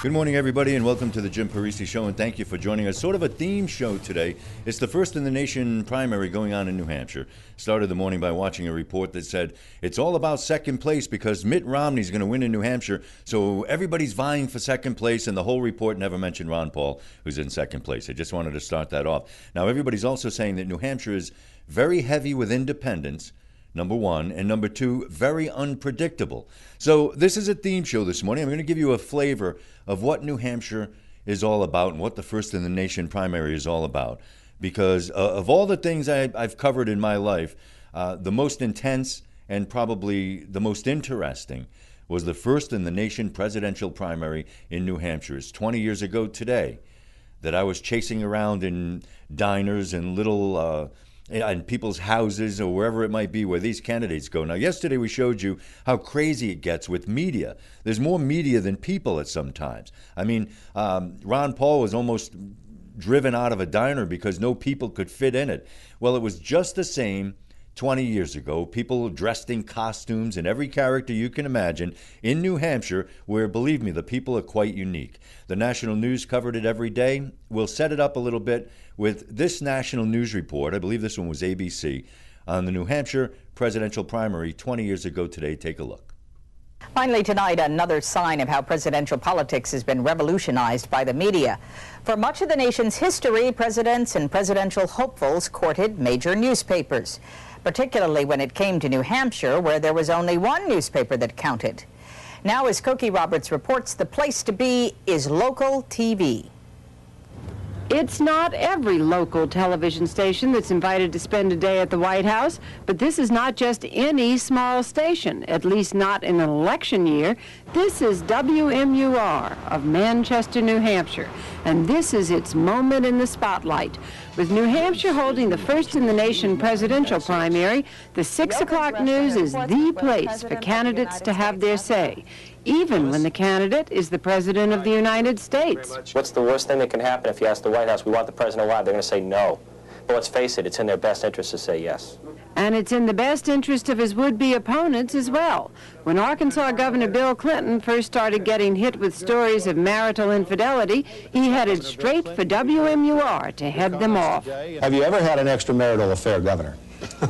Good morning, everybody, and welcome to the Jim Parisi Show, and thank you for joining us. Sort of a theme show today. It's the first in the nation primary going on in New Hampshire. Started the morning by watching a report that said it's all about second place because Mitt Romney's going to win in New Hampshire, so everybody's vying for second place, and the whole report never mentioned Ron Paul, who's in second place. I just wanted to start that off. Now, everybody's also saying that New Hampshire is very heavy with independents, number one, and number two, very unpredictable. So this is a theme show this morning. I'm going to give you a flavor of what New Hampshire is all about and what the first in the nation primary is all about. Because of all the things I've covered in my life, the most intense and probably the most interesting was the first in the nation presidential primary in New Hampshire. It's 20 years ago today that I was chasing around in diners and little in people's houses or wherever it might be where these candidates go. Now, yesterday we showed you how crazy it gets with media. There's more media than people at some times. I mean, Ron Paul was almost driven out of a diner because no people could fit in it. Well, it was just the same 20 years ago. People dressed in costumes and every character you can imagine in New Hampshire, where, believe me, the people are quite unique. The national news covered it every day. We'll set it up a little bit with this national news report. I believe this one was ABC on the New Hampshire presidential primary 20 years ago today. Take a look. Finally tonight, another sign of how presidential politics has been revolutionized by the media. For much of the nation's history, presidents and presidential hopefuls courted major newspapers, particularly when it came to New Hampshire, where there was only one newspaper that counted. Now, as Cokie Roberts reports, the place to be is local TV. It's not every local television station that's invited to spend a day at the White House, but this is not just any small station, at least not in an election year. This is WMUR of Manchester, New Hampshire, and this is its moment in the spotlight. With New Hampshire holding the first in the nation presidential primary, the 6 o'clock news is the place for candidates to have their say, even when the candidate is the President of the United States. What's the worst thing that can happen if you ask the White House, we want the President alive? They're going to say no. But let's face it, it's in their best interest to say yes. And it's in the best interest of his would-be opponents as well. When Arkansas Governor Bill Clinton first started getting hit with stories of marital infidelity, he headed straight for WMUR to head them off. Have you ever had an extramarital affair, Governor?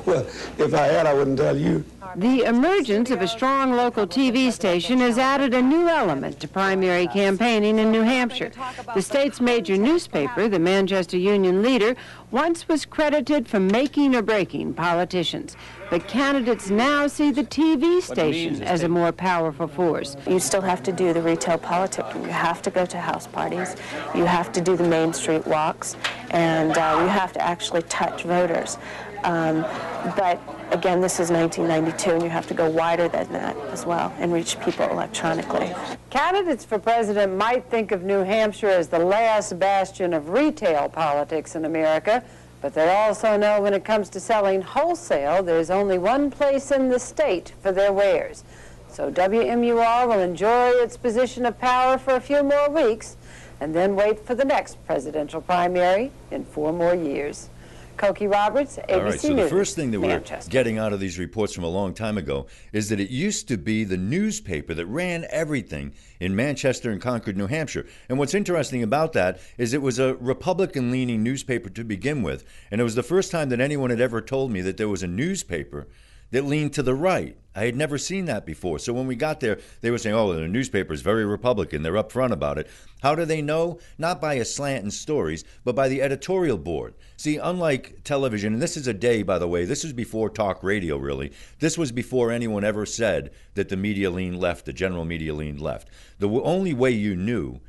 Well, if I had, I wouldn't tell you. The emergence of a strong local TV station has added a new element to primary campaigning in New Hampshire. The state's major newspaper, the Manchester Union Leader, once was credited for making or breaking politicians. But candidates now see the TV station as a more powerful force. You still have to do the retail politics. You have to go to house parties. You have to do the Main Street walks. And you have to actually touch voters. But again, this is 1992, and you have to go wider than that as well and reach people electronically. Candidates for president might think of New Hampshire as the last bastion of retail politics in America, but they also know when it comes to selling wholesale, there's only one place in the state for their wares. So WMUR will enjoy its position of power for a few more weeks and then wait for the next presidential primary in 4 more years. Cokie Roberts, ABC All right, so News, the first thing that Manchester. we're getting out of these reports from a long time ago is that it used to be the newspaper that ran everything in Manchester and Concord, New Hampshire. And what's interesting about that is it was a Republican-leaning newspaper to begin with, and it was the first time that anyone had ever told me that there was a newspaper that leaned to the right. I had never seen that before. So when we got there, they were saying, oh, the newspaper is very Republican. They're upfront about it. How do they know? Not by a slant in stories, but by the editorial board. See, unlike television, and this is a day, by the way, this is before talk radio, really. This was before anyone ever said that the media leaned left, the general media leaned left. The only way you knew,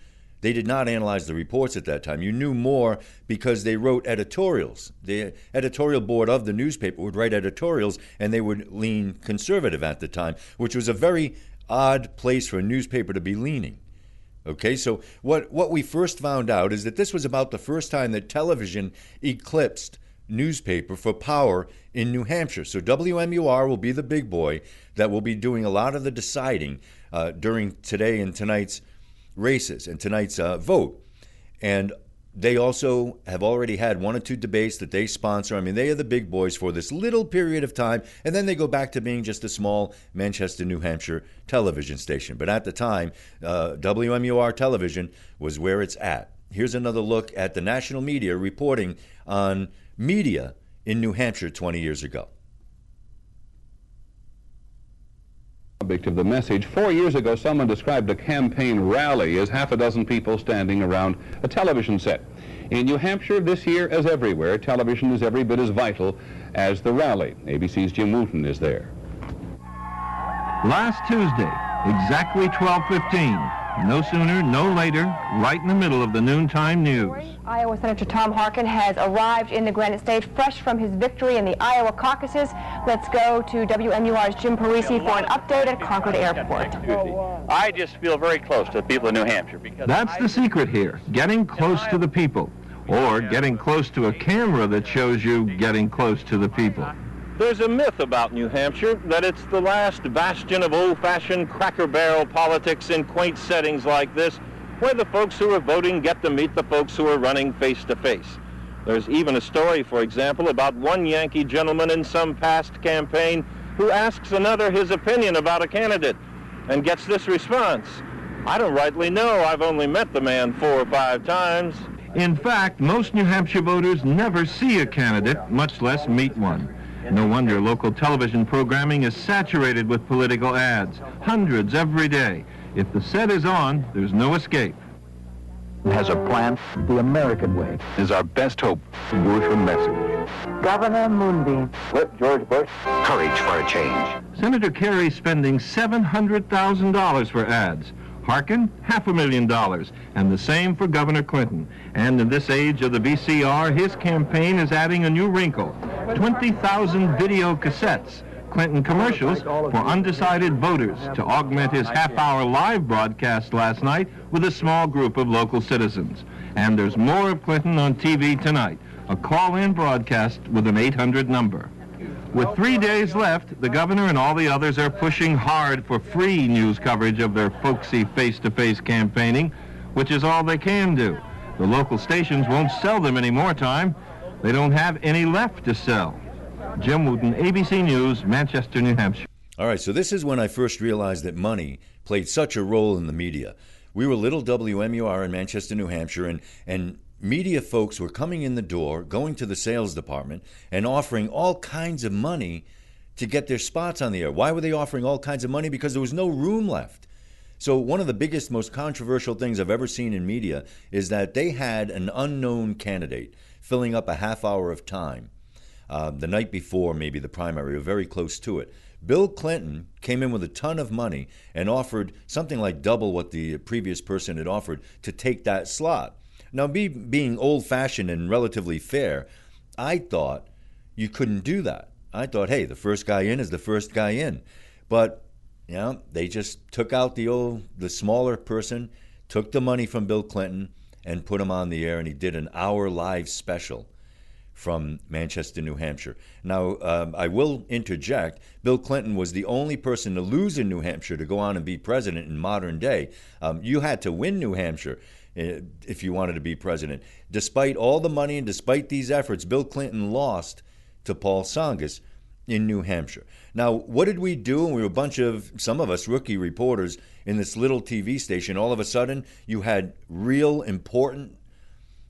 they did not analyze the reports at that time. You knew more because they wrote editorials. The editorial board of the newspaper would write editorials, and they would lean conservative at the time, which was a very odd place for a newspaper to be leaning. Okay, so what we first found out is that this was about the first time that television eclipsed newspaper for power in New Hampshire. So WMUR will be the big boy that will be doing a lot of the deciding during today and tonight's races and tonight's vote. And they also have already had 1 or 2 debates that they sponsor. I mean, they are the big boys for this little period of time, and then they go back to being just a small Manchester, New Hampshire television station. But at the time, WMUR television was where it's at. Here's another look at the national media reporting on media in New Hampshire 20 years ago. Of the message. 4 years ago, someone described a campaign rally as half a dozen people standing around a television set. In New Hampshire this year, as everywhere, television is every bit as vital as the rally. ABC's Jim Wooten is there. Last Tuesday, exactly 12:15. No sooner, no later, right in the middle of the noontime news. Iowa Senator Tom Harkin has arrived in the Granite State fresh from his victory in the Iowa caucuses. Let's go to WMUR's Jim Parisi for an update at Concord Airport. I just feel very close to the people of New Hampshire. Because that's the secret here, getting close to the people, or getting close to a camera that shows you getting close to the people. There's a myth about New Hampshire that it's the last bastion of old-fashioned Cracker Barrel politics in quaint settings like this, where the folks who are voting get to meet the folks who are running face-to-face. There's even a story, for example, about one Yankee gentleman in some past campaign who asks another his opinion about a candidate and gets this response: "I don't rightly know. I've only met the man 4 or 5 times." In fact, most New Hampshire voters never see a candidate, much less meet one. No wonder local television programming is saturated with political ads, hundreds every day. If the set is on, there's no escape. Has a plan. The American way is our best hope. Bush message. Governor Moonbeam. Flip George Bush. Courage for a change. Senator Kerry spending $700,000 for ads. Harkin, $500,000, and the same for Governor Clinton. And in this age of the VCR, his campaign is adding a new wrinkle: 20,000 video cassettes, Clinton commercials for undecided voters, to augment his half-hour live broadcast last night with a small group of local citizens. And there's more of Clinton on TV tonight, a call-in broadcast with an 800 number. With 3 days left, the governor and all the others are pushing hard for free news coverage of their folksy face-to-face campaigning, which is all they can do. The local stations won't sell them any more time. They don't have any left to sell. Jim Wooten, ABC News, Manchester, New Hampshire. All right, so this is when I first realized that money played such a role in the media. We were little WMUR in Manchester, New Hampshire, and media folks were coming in the door, going to the sales department, and offering all kinds of money to get their spots on the air. Why were they offering all kinds of money? Because there was no room left. So one of the biggest, most controversial things I've ever seen in media is that they had an unknown candidate filling up a half hour of time the night before maybe the primary, or very close to it. Bill Clinton came in with a ton of money and offered something like double what the previous person had offered to take that slot. Now, being old-fashioned and relatively fair, I thought you couldn't do that. I thought, hey, the first guy in is the first guy in. But, you know, they just took out the smaller person, took the money from Bill Clinton, and put him on the air, and he did an hour live special from Manchester, New Hampshire. Now, I will interject. Bill Clinton was the only person to lose in New Hampshire to go on and be president in modern day. You had to win New Hampshire if you wanted to be president. Despite all the money and despite these efforts, Bill Clinton lost to Paul Tsongas in New Hampshire. Now, what did we do? And we were some of us rookie reporters in this little TV station. All of a sudden, you had real important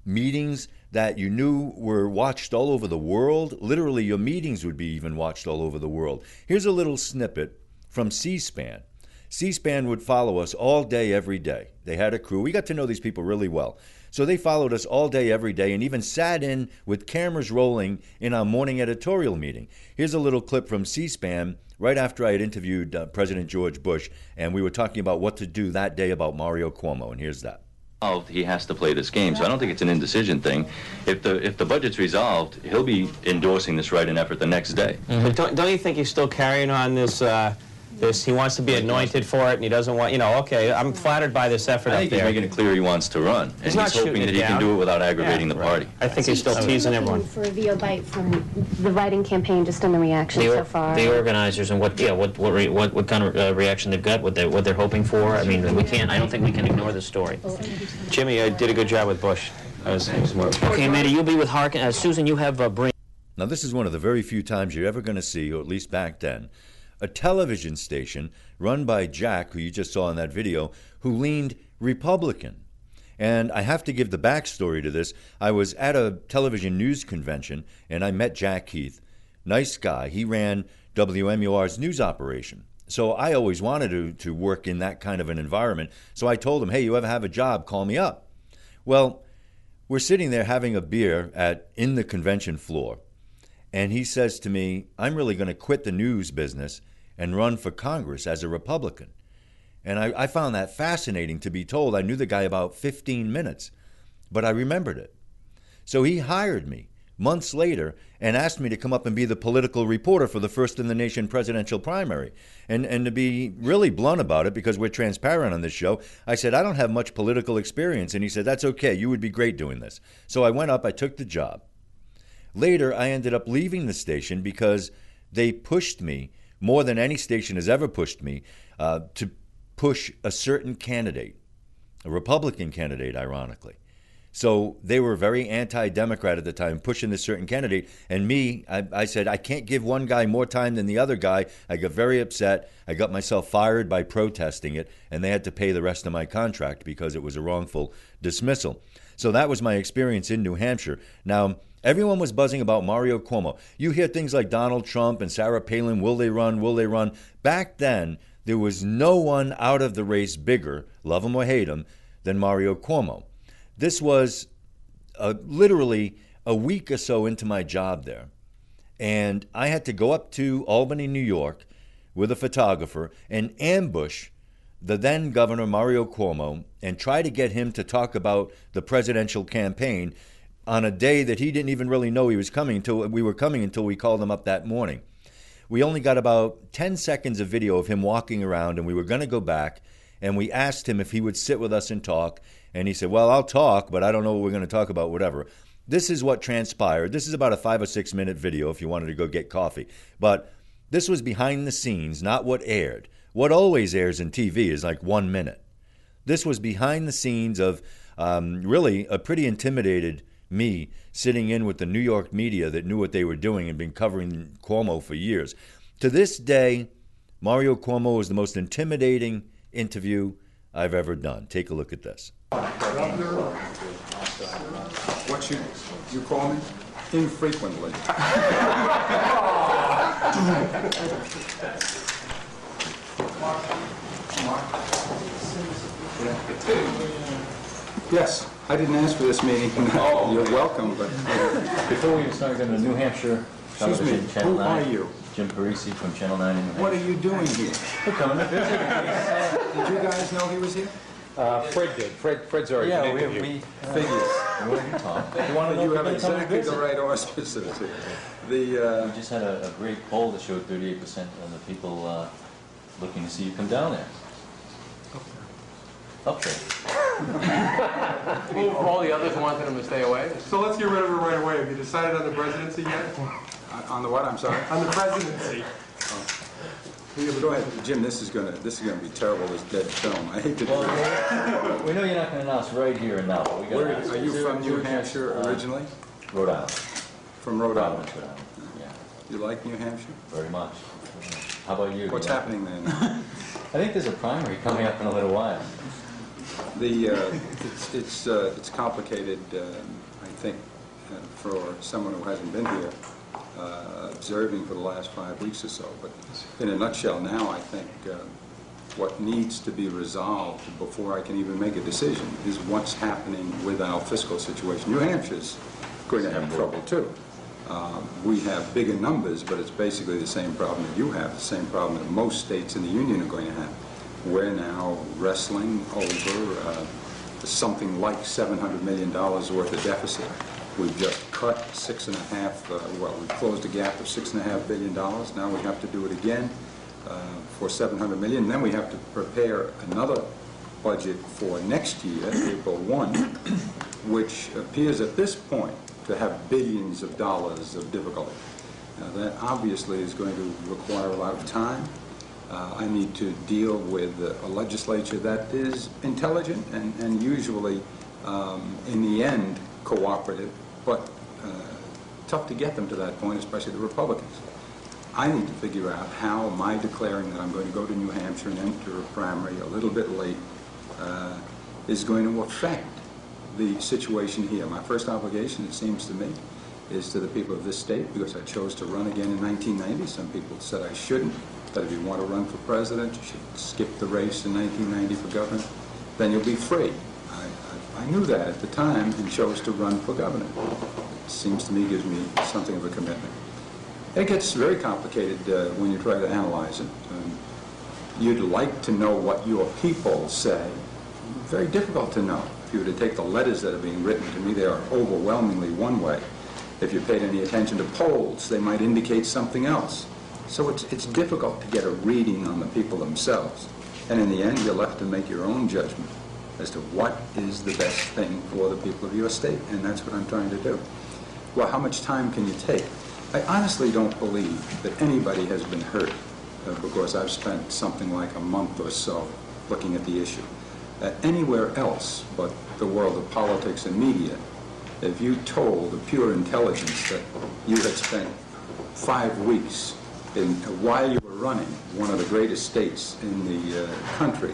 meetings that you knew were watched all over the world. Literally, your meetings would be even watched all over the world. Here's a little snippet from C-SPAN. C-SPAN would follow us all day, every day. They had a crew. We got to know these people really well. So they followed us all day, every day, and even sat in with cameras rolling in our morning editorial meeting. Here's a little clip from C-SPAN right after I had interviewed President George Bush, and we were talking about what to do that day about Mario Cuomo, and here's that. He has to play this game, so I don't think it's an indecision thing. If the budget's resolved, he'll be endorsing this write-in effort the next day. Mm-hmm. But don't you think he's still carrying on this? He wants to be anointed for it, and he doesn't want. Okay, I'm flattered by this effort I think he's making it clear he wants to run, and he's hoping that he can do it without aggravating the party. I think he's still teasing everyone. For a veto bite from the writing campaign, just in the reaction so far. The organizers and what kind of reaction they've got, what they're hoping for. I mean, I don't think we can ignore the story. Jimmy did a good job with Bush. Okay, Amanda, you'll be with Harkin. Susan, you have Brain. Now, this is one of the very few times you're ever going to see, or at least back then, a television station run by Jack, who you just saw in that video, who leaned Republican. And I have to give the backstory to this. I was at a television news convention, and I met Jack Keith. Nice guy. He ran WMUR's news operation. So I always wanted to work in that kind of an environment. So I told him, hey, you ever have a job, call me up. Well, we're sitting there having a beer in the convention floor. And he says to me, I'm really going to quit the news business and run for Congress as a Republican. And I found that fascinating to be told. I knew the guy about 15 minutes, but I remembered it. So he hired me months later and asked me to come up and be the political reporter for the first in the nation presidential primary. And to be really blunt about it, because we're transparent on this show, I said, I don't have much political experience. And he said, that's okay. You would be great doing this. So I went up, I took the job. Later, I ended up leaving the station because they pushed me more than any station has ever pushed me to push a certain candidate, a Republican candidate, ironically. So they were very anti-Democrat at the time, pushing this certain candidate. And me, I said, I can't give one guy more time than the other guy. I got very upset. I got myself fired by protesting it, and they had to pay the rest of my contract because it was a wrongful dismissal. So that was my experience in New Hampshire. Now, everyone was buzzing about Mario Cuomo. You hear things like Donald Trump and Sarah Palin, will they run, will they run? Back then, there was no one out of the race bigger, love him or hate him, than Mario Cuomo. This was literally a week or so into my job there. And I had to go up to Albany, New York with a photographer and ambush the then governor, Mario Cuomo, and try to get him to talk about the presidential campaign on a day that he didn't even really know he was coming until we called him up that morning. We only got about 10 seconds of video of him walking around, and we were going to go back, and we asked him if he would sit with us and talk, and he said, well, I'll talk, but I don't know what we're going to talk about, whatever. This is what transpired. This is about a 5 or 6 minute video if you wanted to go get coffee. But this was behind the scenes, not what aired. What always airs in TV is like 1 minute. This was behind the scenes of really a pretty intimidated me sitting in with the New York media that knew what they were doing and been covering Cuomo for years. To this day, Mario Cuomo is the most intimidating interview I've ever done. Take a look at this. What you call me? Infrequently. Yes, I didn't ask for this meeting. You're welcome, but... Before we start going to New Hampshire television, Channel 9. Who are you? Jim Parisi from Channel 9 in New Hampshire. What are you doing here? We're coming to visit. Did you guys know he was here? Fred did. Fred's already been interviewed. Figures. You have exactly the right auspices. We just had a great poll that showed 38% of the people looking to see you come down there. Up there. All the others wanted him to stay away. So let's get rid of it right away. Have you decided on the presidency yet? On the what? I'm sorry. On the presidency. Oh. Go ahead, Jim. This is gonna be terrible. This dead film. I hate to do it. We know you're not going to announce right here and now. But we got. Are you from New Hampshire originally? Rhode Island. From Rhode Island. Rhode Island. Yeah. You like New Hampshire? Very much. How about you? What's happening there now? I think there's a primary coming up in a little while. It's complicated. I think for someone who hasn't been here. Observing for the last 5 weeks or so. But in a nutshell now, I think what needs to be resolved before I can even make a decision is what's happening with our fiscal situation. New Hampshire's going to have trouble too. We have bigger numbers, but it's basically the same problem that you have, the same problem that most states in the Union are going to have. We're now wrestling over something like $700 million worth of deficit. We've just cut we closed a gap of $6.5 billion. Now we have to do it again for $700 million. Then we have to prepare another budget for next year, April 1, which appears at this point to have billions of dollars of difficulty. Now that obviously is going to require a lot of time. I need to deal with a legislature that is intelligent and usually in the end cooperative, but tough to get them to that point, especially the Republicans. I need to figure out how my declaring that I'm going to go to New Hampshire and enter a primary a little bit late is going to affect the situation here. My first obligation, it seems to me, is to the people of this state, because I chose to run again in 1990. Some people said I shouldn't, that if you want to run for president, you should skip the race in 1990 for governor, then you'll be free. I knew that at the time and chose to run for governor. It seems to me gives me something of a commitment. It gets very complicated when you try to analyze it. You'd like to know what your people say. Very difficult to know. If you were to take the letters that are being written to me, they are overwhelmingly one way. If you paid any attention to polls, they might indicate something else. So it's difficult to get a reading on the people themselves. And in the end, you're left to make your own judgment as to what is the best thing for the people of your state. And that's what I'm trying to do. Well, how much time can you take? I honestly don't believe that anybody has been hurt because I've spent something like a month or so looking at the issue. Anywhere else but the world of politics and media, if you told the pure intelligence that you had spent 5 weeks while you were running one of the greatest states in the country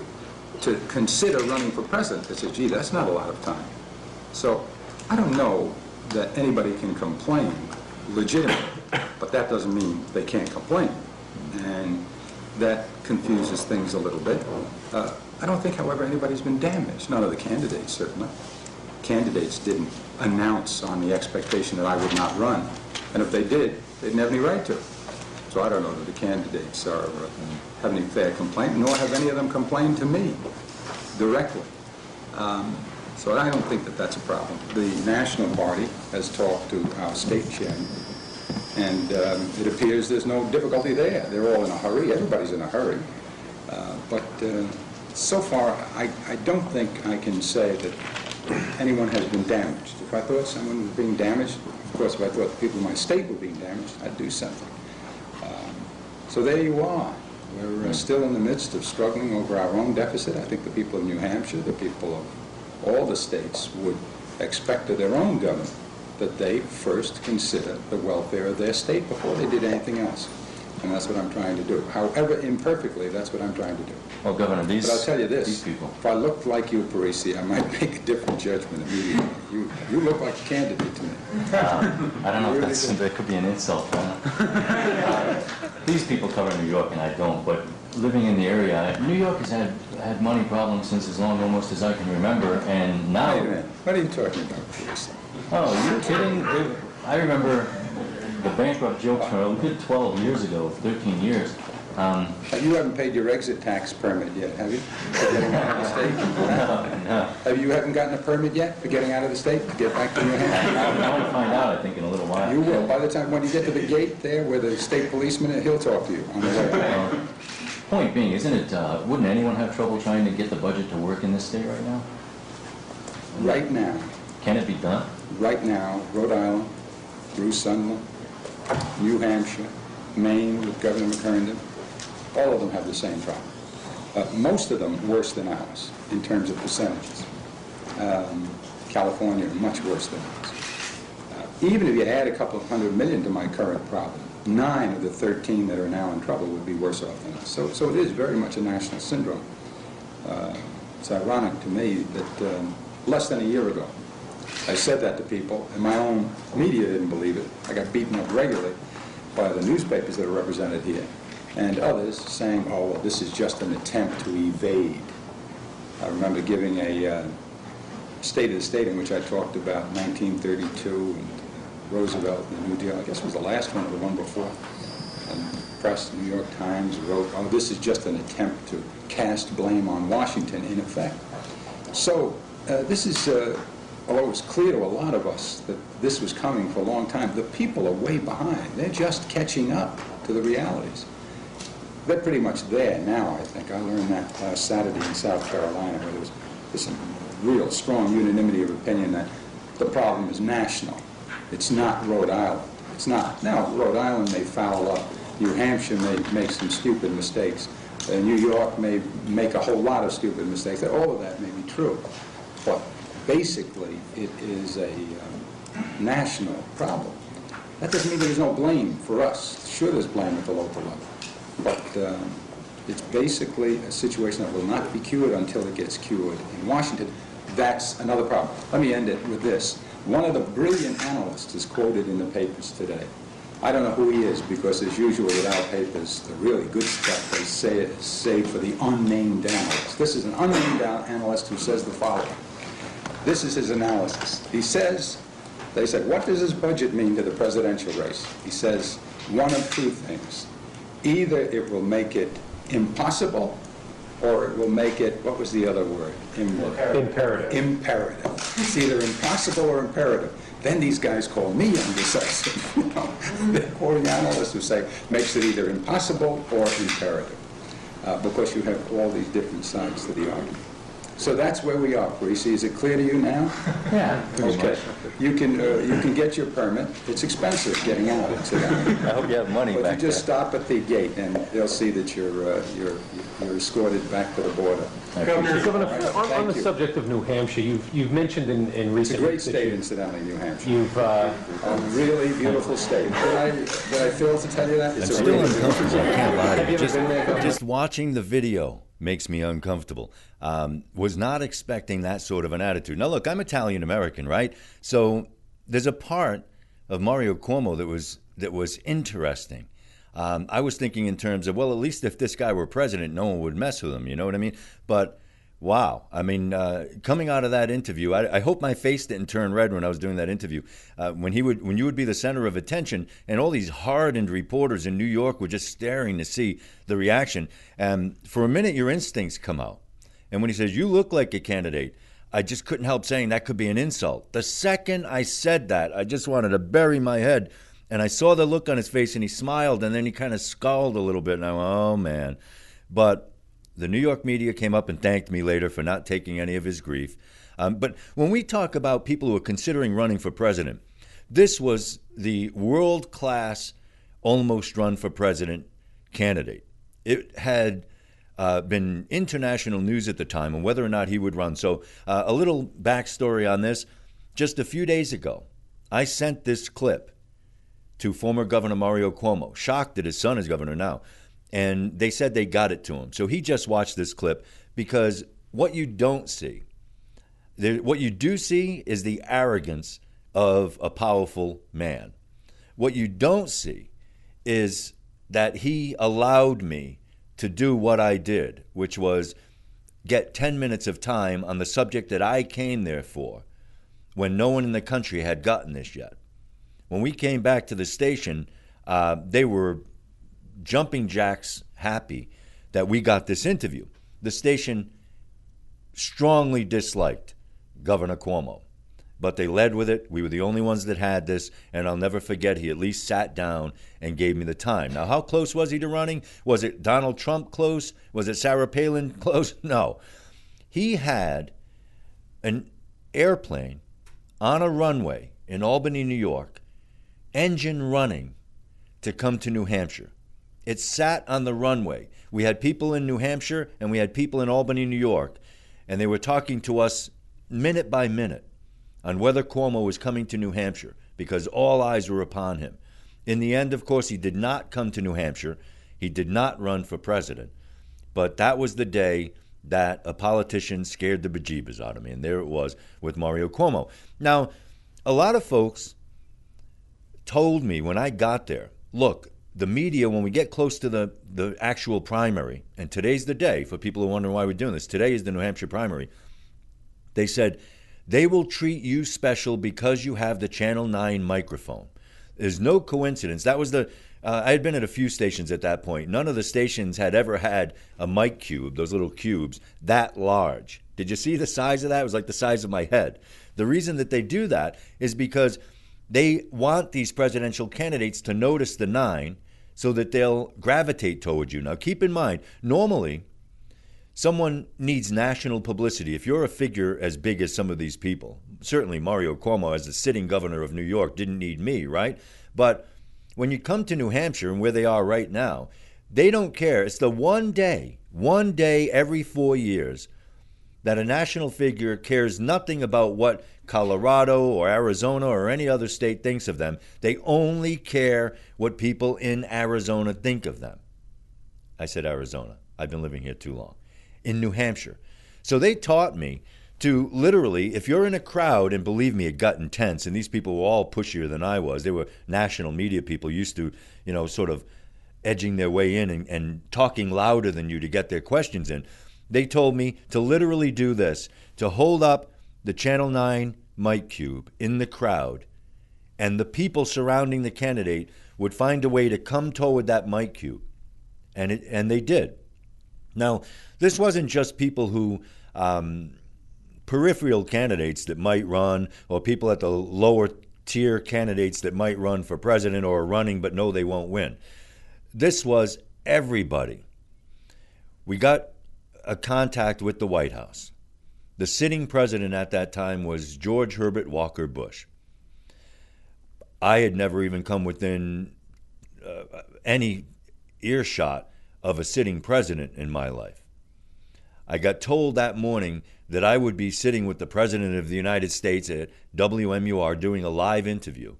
to consider running for president, they said, gee, that's not a lot of time. So I don't know that anybody can complain legitimately, but that doesn't mean they can't complain. And that confuses things a little bit. I don't think, however, anybody's been damaged. None of the candidates, certainly. Candidates didn't announce on the expectation that I would not run. And if they did, they didn't have any right to. So I don't know that the candidates have any fair complaint, nor have any of them complained to me directly. So I don't think that that's a problem. The National Party has talked to our state chairman, and it appears there's no difficulty there. They're all in a hurry. Everybody's in a hurry. But so far, I don't think I can say that anyone has been damaged. If I thought someone was being damaged, of course, if I thought the people in my state were being damaged, I'd do something. So there you are. We're still in the midst of struggling over our own deficit. I think the people of New Hampshire, the people of all the states would expect of their own government that they first consider the welfare of their state before they did anything else. And that's what I'm trying to do. However imperfectly, that's what I'm trying to do. Well, Governor, but I'll tell you this, these people. If I looked like you, Parisi, I might make a different judgment immediately. You look like a candidate to me. I don't know if that could be an insult. These people cover New York and I don't, but living in the area, New York has had money problems since as long almost as I can remember, and now... Wait a minute. What are you talking about, Parisi? Oh, you're kidding? I remember the bankrupt jokes from a good 12 years ago, 13 years. You haven't paid your exit tax permit yet, have you? For getting out of the state? No. You haven't gotten a permit yet for getting out of the state to get back to New Hampshire? I will find out, I think, in a little while. You will. By the time when you get to the gate there where the state policeman is, he'll talk to you on the way. Point being, isn't it, wouldn't anyone have trouble trying to get the budget to work in this state right now? Right now. Can it be done? Right now, Rhode Island, Bruce Sunderland, New Hampshire, Maine with Governor McKernan, all of them have the same problem. Most of them worse than ours in terms of percentages. California, much worse than ours. Even if you add a couple of $100 million to my current problem, 9 of the 13 that are now in trouble would be worse off than us. So it is very much a national syndrome. It's ironic to me that less than a year ago, I said that to people, and my own media didn't believe it. I got beaten up regularly by the newspapers that are represented here, and others saying, oh, well, this is just an attempt to evade. I remember giving a State of the State in which I talked about 1932 and Roosevelt and the New Deal. I guess it was the last one or the one before. And the press, the New York Times wrote, oh, this is just an attempt to cast blame on Washington, in effect. So this is, although it was clear to a lot of us that this was coming for a long time, the people are way behind. They're just catching up to the realities. They're pretty much there now, I think. I learned that last Saturday in South Carolina, where there was some real strong unanimity of opinion that the problem is national. It's not Rhode Island. It's not. Now, Rhode Island may foul up. New Hampshire may make some stupid mistakes. New York may make a whole lot of stupid mistakes. All of that may be true. But basically it is a national problem. That doesn't mean there's no blame for us. Sure, there's blame at the local level, but it's basically a situation that will not be cured until it gets cured in Washington. That's another problem. Let me end it with this. One of the brilliant analysts is quoted in the papers today. I don't know who he is, because as usual with our papers, the really good stuff they say for the unnamed analyst. This is an unnamed analyst who says the following. This is his analysis. He says, they said, what does his budget mean to the presidential race? He says, one of two things. Either it will make it impossible, or it will make it, what was the other word? Imperative. Imperative. It's either impossible or imperative. Then these guys call me undecisive. You know, they're quoting analysts who say makes it either impossible or imperative, because you have all these different sides to the argument. So that's where we are, Parisi. Is it clear to you now? Yeah. Okay. You can get your permit. It's expensive getting out incidentally. I hope you have money but back you just stop at the gate, and they'll see that you're escorted back to the border. Governor, Right. on the you. subject of New Hampshire, you've mentioned in It's recent a great weeks that state, incidentally, New Hampshire. you've A really beautiful state. Did I fail to tell you that? It's I'm a still really uncomfortable. I can't lie Have to you you. ever been there, Governor? Just watching the video makes me uncomfortable. Was not expecting that sort of an attitude. Now, look, I'm Italian American, right? So there's a part of Mario Cuomo that was interesting. I was thinking in terms of, well, at least if this guy were president, no one would mess with him. You know what I mean? But wow, I mean, coming out of that interview, I hope my face didn't turn red when I was doing that interview. When you would be the center of attention, and all these hardened reporters in New York were just staring to see the reaction. And for a minute, your instincts come out. And when he says, "You look like a candidate," I just couldn't help saying that could be an insult. The second I said that, I just wanted to bury my head. And I saw the look on his face, and he smiled, and then he kind of scowled a little bit, and I went, oh, man. But the New York media came up and thanked me later for not taking any of his grief. But when we talk about people who are considering running for president, this was the world-class almost run for president candidate. It had been international news at the time on whether or not he would run. So a little backstory on this. Just a few days ago, I sent this clip to former Governor Mario Cuomo, shocked that his son is governor now. And they said they got it to him. So he just watched this clip, because what you don't see, what you do see is the arrogance of a powerful man. What you don't see is that he allowed me to do what I did, which was get 10 minutes of time on the subject that I came there for, when no one in the country had gotten this yet. When we came back to the station, they were jumping jacks happy that we got this interview. The station strongly disliked Governor Cuomo, but they led with it. We were the only ones that had this, and I'll never forget, he at least sat down and gave me the time. Now, how close was he to running? Was it Donald Trump close? Was it Sarah Palin close? No. He had an airplane on a runway in Albany, New York, engine running, to come to New Hampshire. It sat on the runway. We had people in New Hampshire and we had people in Albany, New York, and they were talking to us minute by minute on whether Cuomo was coming to New Hampshire, because all eyes were upon him. In the end, of course, he did not come to New Hampshire. He did not run for president. But that was the day that a politician scared the bejeebers out of me, and there it was with Mario Cuomo. Now, a lot of folks told me when I got there, look, the media, when we get close to the actual primary, and today's the day for people who wonder why we're doing this, today is the New Hampshire primary, they said, they will treat you special because you have the Channel 9 microphone. There's no coincidence. That was I had been at a few stations at that point. None of the stations had ever had a mic cube, those little cubes, that large. Did you see the size of that? It was like the size of my head. The reason that they do that is because they want these presidential candidates to notice the 9 so that they'll gravitate toward you. Now, keep in mind, normally, someone needs national publicity. If you're a figure as big as some of these people, certainly Mario Cuomo, as the sitting governor of New York, didn't need me, right? But when you come to New Hampshire and where they are right now, they don't care. It's the one day every 4 years that a national figure cares nothing about what Colorado or Arizona or any other state thinks of them. They only care what people in Arizona think of them. I said Arizona. I've been living here too long. In New Hampshire. So they taught me to literally, if you're in a crowd, and believe me, it got intense, and these people were all pushier than I was. They were national media people used to, sort of edging their way in and talking louder than you to get their questions in. They told me to literally do this, to hold up the Channel 9 mic cube in the crowd, and the people surrounding the candidate would find a way to come toward that mic cube. And they did. Now, this wasn't just people who, peripheral candidates that might run, or people at the lower tier candidates that might run for president or are running but know they won't win. This was everybody. We got a contact with the White House. The sitting president at that time was George Herbert Walker Bush. I had never even come within any earshot of a sitting president in my life. I got told that morning that I would be sitting with the President of the United States at WMUR doing a live interview.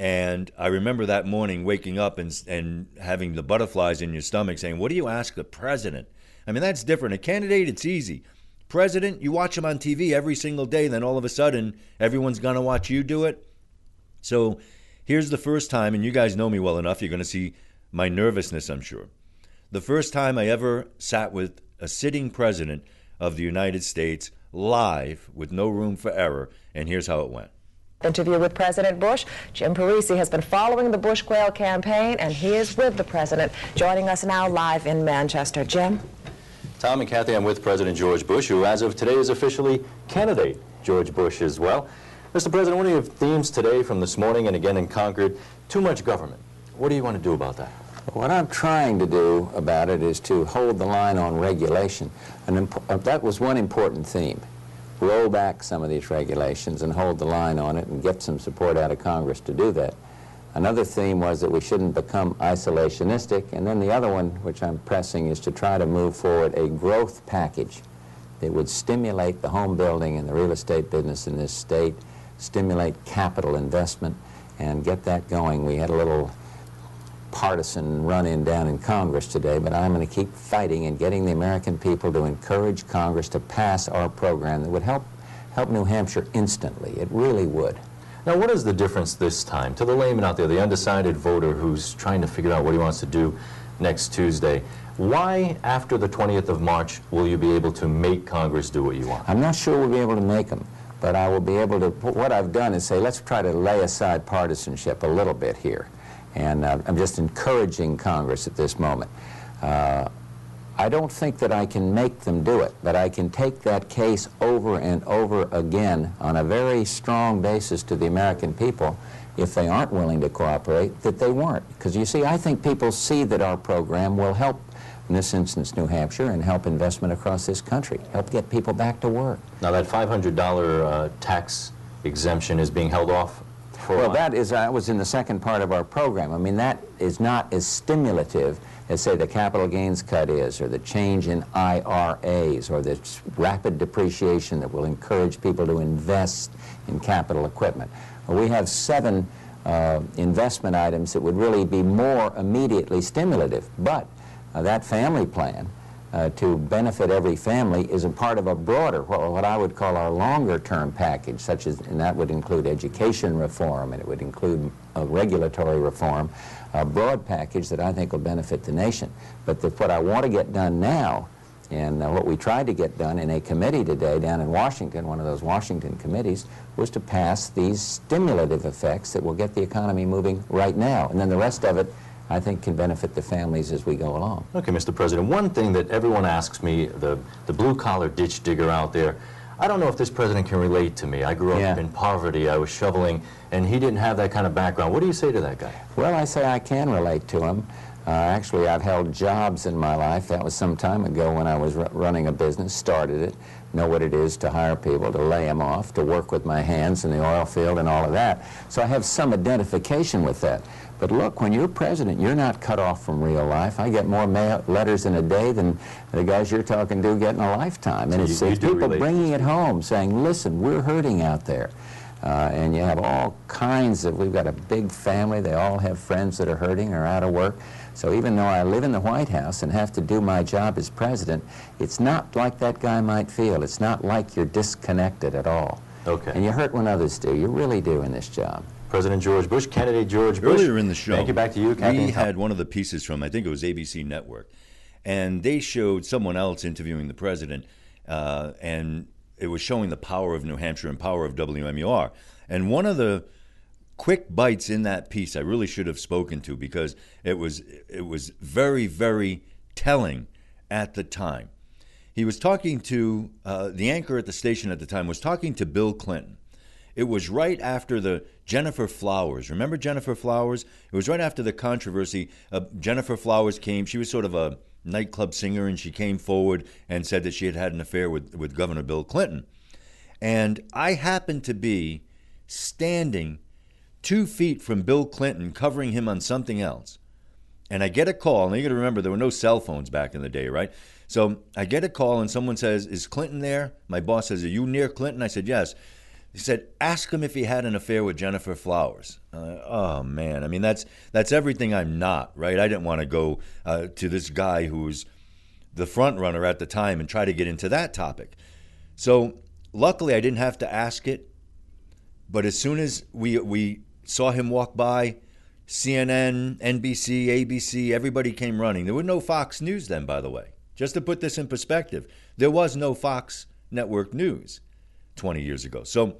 And I remember that morning waking up and having the butterflies in your stomach saying, what do you ask the president? I mean, that's different. A candidate, it's easy. President, you watch him on TV every single day, then all of a sudden, everyone's going to watch you do it. So here's the first time, and you guys know me well enough, you're going to see my nervousness, I'm sure. The first time I ever sat with a sitting president of the United States live with no room for error, and here's how it went. Interview with President Bush. Jim Parisi has been following the Bush Quayle campaign, and he is with the president. Joining us now live in Manchester. Jim? Tom and Kathy, I'm with President George Bush, who as of today is officially candidate George Bush as well. Mr. President, one of your themes today from this morning and again in Concord, too much government. What do you want to do about that? What I'm trying to do about it is to hold the line on regulation. And that was one important theme. Roll back some of these regulations and hold the line on it and get some support out of Congress to do that. Another theme was that we shouldn't become isolationistic. And then the other one, which I'm pressing, is to try to move forward a growth package that would stimulate the home building and the real estate business in this state, stimulate capital investment, and get that going. We had a little partisan run-in down in Congress today, but I'm going to keep fighting and getting the American people to encourage Congress to pass our program that would help New Hampshire instantly. It really would. Now, what is the difference this time to the layman out there, the undecided voter who's trying to figure out what he wants to do next Tuesday? Why, after the 20th of March, will you be able to make Congress do what you want? I'm not sure we'll be able to make them, but I will be able to. What I've done is say, let's try to lay aside partisanship a little bit here. And I'm just encouraging Congress at this moment. I don't think that I can make them do it, but I can take that case over and over again on a very strong basis to the American people, if they aren't willing to cooperate, that they weren't. Because you see, I think people see that our program will help, in this instance, New Hampshire, and help investment across this country, help get people back to work. Now, that $500 tax exemption is being held off. Well, that was in the second part of our program. I mean, that is not as stimulative as, say, the capital gains cut is, or the change in IRAs, or the rapid depreciation that will encourage people to invest in capital equipment. We have 7 investment items that would really be more immediately stimulative, but that family plan to benefit every family is a part of a broader, what I would call our longer-term package, such as, and that would include education reform, and it would include regulatory reform, a broad package that I think will benefit the nation. But what I want to get done now, and what we tried to get done in a committee today down in Washington, one of those Washington committees, was to pass these stimulative effects that will get the economy moving right now. And then the rest of it, I think, can benefit the families as we go along. Okay, Mr. President, one thing that everyone asks me, the blue-collar ditch digger out there, I don't know if this president can relate to me. I grew up in poverty, I was shoveling, and he didn't have that kind of background. What do you say to that guy? Well, I say I can relate to him. Actually, I've held jobs in my life. That was some time ago when I was running a business, started it, know what it is to hire people, to lay them off, to work with my hands in the oil field and all of that. So I have some identification with that. But look, when you're president, you're not cut off from real life. I get more letters in a day than the guys you're talking to get in a lifetime. And So it's people bringing it home, saying, listen, we're hurting out there. And you have all kinds of, we've got a big family, they all have friends that are hurting or out of work. So even though I live in the White House and have to do my job as president, it's not like that guy might feel. It's not like you're disconnected at all. Okay. And you hurt when others do. You really do in this job. President George Bush, candidate George Bush. Earlier in the show, thank you, back to you, Kathy. We had one of the pieces from, I think it was ABC Network, and they showed someone else interviewing the president, and it was showing the power of New Hampshire and power of WMUR. And one of the quick bites in that piece I really should have spoken to, because it was very, very telling at the time. He was talking to, the anchor at the station at the time was talking to Bill Clinton. It was right after the Jennifer Flowers. Remember Jennifer Flowers? It was right after the controversy. Jennifer Flowers came. She was sort of a nightclub singer, and she came forward and said that she had an affair with Governor Bill Clinton. And I happened to be standing 2 feet from Bill Clinton, covering him on something else. And I get a call, and you got to remember, there were no cell phones back in the day, right? So I get a call, and someone says, is Clinton there? My boss says, are you near Clinton? I said, yes. He said, ask him if he had an affair with Jennifer Flowers. Oh, man. I mean, that's everything I'm not, right? I didn't want to go to this guy who was the front runner at the time and try to get into that topic. So luckily, I didn't have to ask it. But as soon as we saw him walk by, CNN, NBC, ABC, everybody came running. There were no Fox News then, by the way. Just to put this in perspective, there was no Fox Network News 20 years ago. So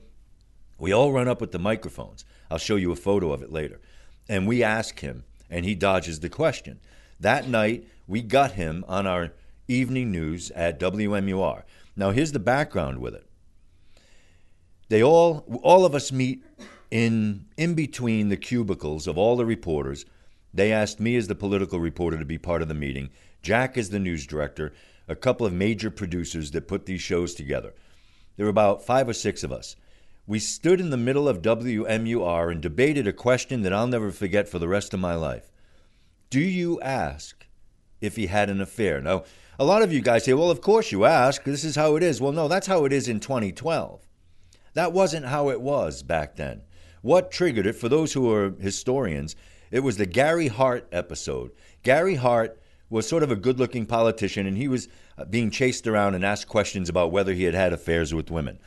we all run up with the microphones. I'll show you a photo of it later. And we ask him, and he dodges the question. That night, we got him on our evening news at WMUR. Now, here's the background with it. They all of us meet in between the cubicles of all the reporters. They asked me as the political reporter to be part of the meeting. Jack is the news director, a couple of major producers that put these shows together. There were about 5 or 6 of us. We stood in the middle of WMUR and debated a question that I'll never forget for the rest of my life. Do you ask if he had an affair? Now, a lot of you guys say, well, of course you ask. This is how it is. Well, no, that's how it is in 2012. That wasn't how it was back then. What triggered it, for those who are historians, it was the Gary Hart episode. Gary Hart was sort of a good-looking politician, and he was being chased around and asked questions about whether he had had affairs with women.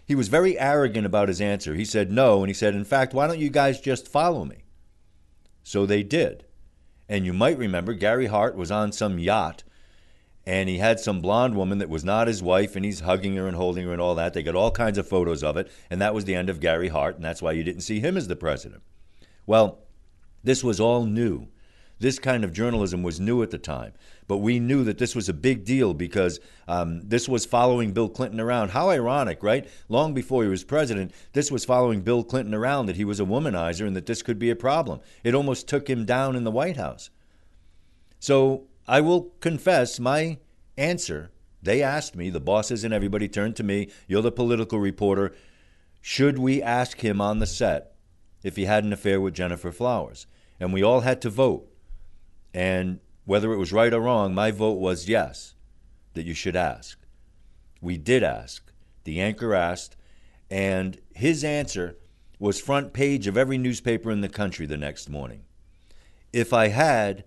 He was very arrogant about his answer. He said no, and he said, in fact, why don't you guys just follow me? So they did. And you might remember Gary Hart was on some yacht, and he had some blonde woman that was not his wife, and he's hugging her and holding her and all that. They got all kinds of photos of it, and that was the end of Gary Hart, and that's why you didn't see him as the president. Well, this was all new. This kind of journalism was new at the time, but we knew that this was a big deal because this was following Bill Clinton around. How ironic, right? Long before he was president, this was following Bill Clinton around, that he was a womanizer and that this could be a problem. It almost took him down in the White House. So I will confess my answer. They asked me, the bosses and everybody turned to me, you're the political reporter, should we ask him on the set if he had an affair with Jennifer Flowers? And we all had to vote. And whether it was right or wrong, my vote was yes, that you should ask. We did ask. The anchor asked, and his answer was front page of every newspaper in the country the next morning. If I had,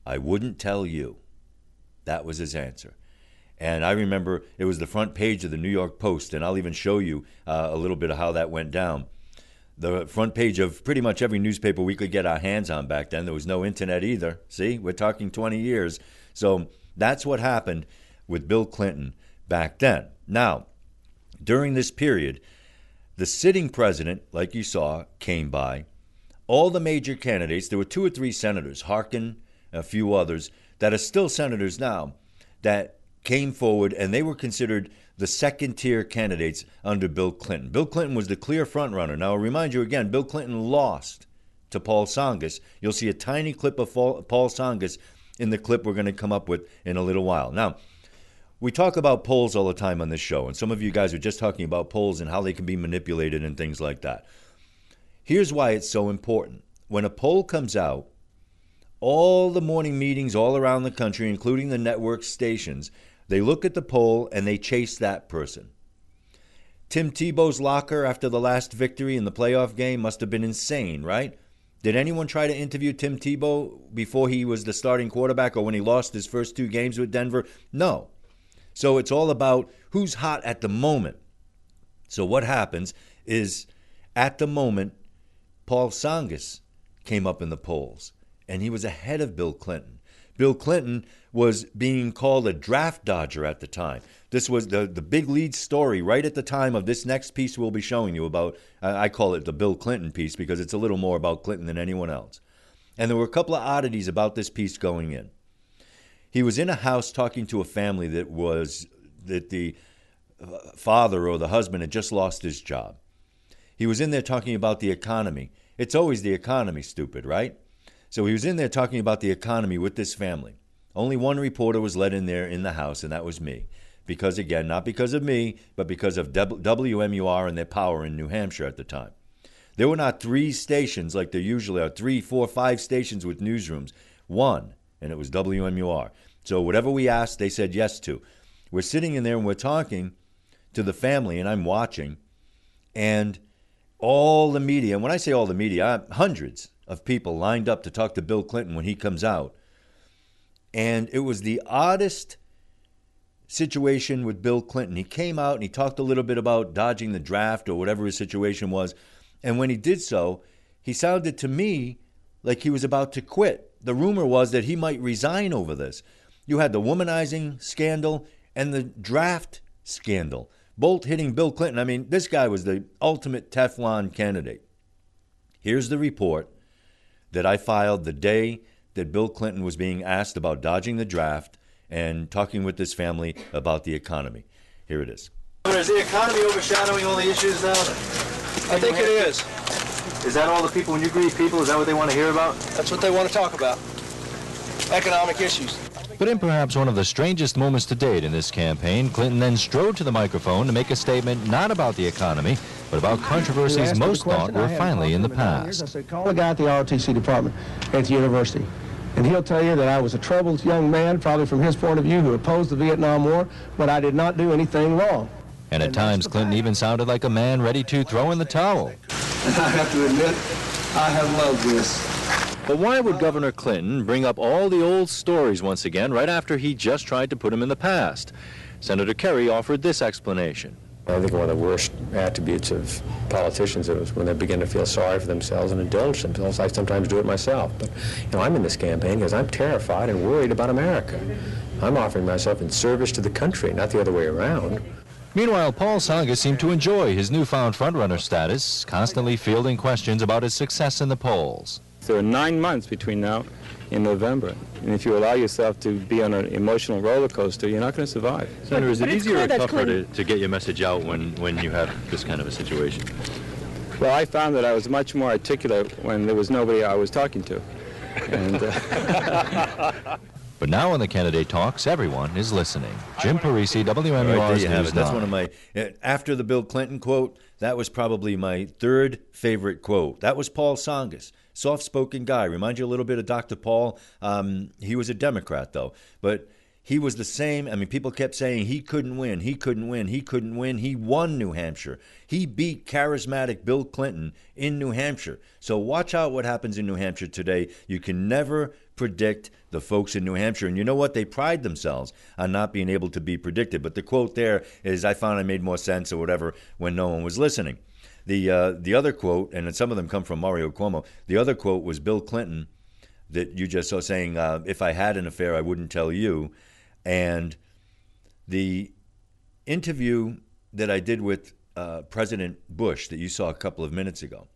I wouldn't tell you. That was his answer. And I remember it was the front page of the New York Post, and I'll even show you a little bit of how that went down. The front page of pretty much every newspaper we could get our hands on back then. There was no internet either. See, we're talking 20 years. So that's what happened with Bill Clinton back then. Now, during this period, the sitting president, like you saw, came by. All the major candidates, there were 2 or 3 senators, Harkin, a few others, that are still senators now, that came forward, and they were considered the second-tier candidates under Bill Clinton. Bill Clinton was the clear frontrunner. Now, I'll remind you again, Bill Clinton lost to Paul Tsongas. You'll see a tiny clip of Paul Tsongas in the clip we're going to come up with in a little while. Now, we talk about polls all the time on this show, and some of you guys are just talking about polls and how they can be manipulated and things like that. Here's why it's so important. when a poll comes out, all the morning meetings all around the country, including the network stations, they look at the poll and they chase that person. Tim Tebow's locker after the last victory in the playoff game must have been insane, right? Did anyone try to interview Tim Tebow before he was the starting quarterback or when he lost his first 2 games with Denver? No. So it's all about who's hot at the moment. So what happens is, at the moment, Paul Tsongas came up in the polls, and he was ahead of Bill Clinton. Bill Clinton was being called a draft dodger at the time. This was the big lead story right at the time of this next piece we'll be showing you about. I call it the Bill Clinton piece because it's a little more about Clinton than anyone else. And there were a couple of oddities about this piece going in. He was in a house talking to a family that the father or the husband had just lost his job. He was in there talking about the economy. It's always the economy, stupid, right? So he was in there talking about the economy with this family. Only one reporter was let in there in the house, and that was me. Because, again, not because of me, but because of WMUR and their power in New Hampshire at the time. There were not 3 stations like there usually are, 3, 4, 5 stations with newsrooms. One, and it was WMUR. So whatever we asked, they said yes to. We're sitting in there and we're talking to the family, and I'm watching, and all the media, and when I say all the media, hundreds of people lined up to talk to Bill Clinton when he comes out. And it was the oddest situation with Bill Clinton. He came out and he talked a little bit about dodging the draft or whatever his situation was. And when he did so, he sounded to me like he was about to quit. The rumor was that he might resign over this. You had the womanizing scandal and the draft scandal, both hitting Bill Clinton. I mean, this guy was the ultimate Teflon candidate. Here's the report that I filed the day that Bill Clinton was being asked about dodging the draft and talking with this family about the economy. Here it is. Is the economy overshadowing all the issues now? I think it is. Is that all the people, when you greet people, is that what they want to hear about? That's what they want to talk about. Economic issues. But in perhaps one of the strangest moments to date in this campaign, Clinton then strode to the microphone to make a statement not about the economy, but about controversies most thought were finally in the past. I said, call a guy at the ROTC department at the university, and he'll tell you that I was a troubled young man, probably from his point of view, who opposed the Vietnam War, but I did not do anything wrong. And at times, Clinton even sounded like a man ready to throw in the towel. And I have to admit, I have loved this. But why would Governor Clinton bring up all the old stories once again right after he just tried to put him in the past? Senator Kerry offered this explanation. I think one of the worst attributes of politicians is when they begin to feel sorry for themselves and indulge themselves. I sometimes do it myself. But, I'm in this campaign because I'm terrified and worried about America. I'm offering myself in service to the country, not the other way around. Meanwhile, Paul Tsongas seemed to enjoy his newfound frontrunner status, constantly fielding questions about his success in the polls. There are 9 months between now and November, and if you allow yourself to be on an emotional roller coaster, you're not going to survive. Senator, is it easier or tougher to get your message out when you have this kind of a situation? Well, I found that I was much more articulate when there was nobody I was talking to. And, But now when the candidate talks, everyone is listening. Jim Parisi, WMUR's there you have News it. That's 9. one of my, after the Bill Clinton quote, that was probably my 3rd favorite quote. That was Paul Tsongas, soft-spoken guy. Remind you a little bit of Dr. Paul. He was a Democrat, though. But he was the same. I mean, people kept saying he couldn't win, he couldn't win, he couldn't win. He won New Hampshire. He beat charismatic Bill Clinton in New Hampshire. So watch out what happens in New Hampshire today. You can never predict the folks in New Hampshire. And you know what? They pride themselves on not being able to be predicted. But the quote there is, I found I made more sense or whatever when no one was listening. The other quote, and some of them come from Mario Cuomo, the other quote was Bill Clinton that you just saw saying, if I had an affair, I wouldn't tell you. And the interview that I did with President Bush that you saw a couple of minutes ago,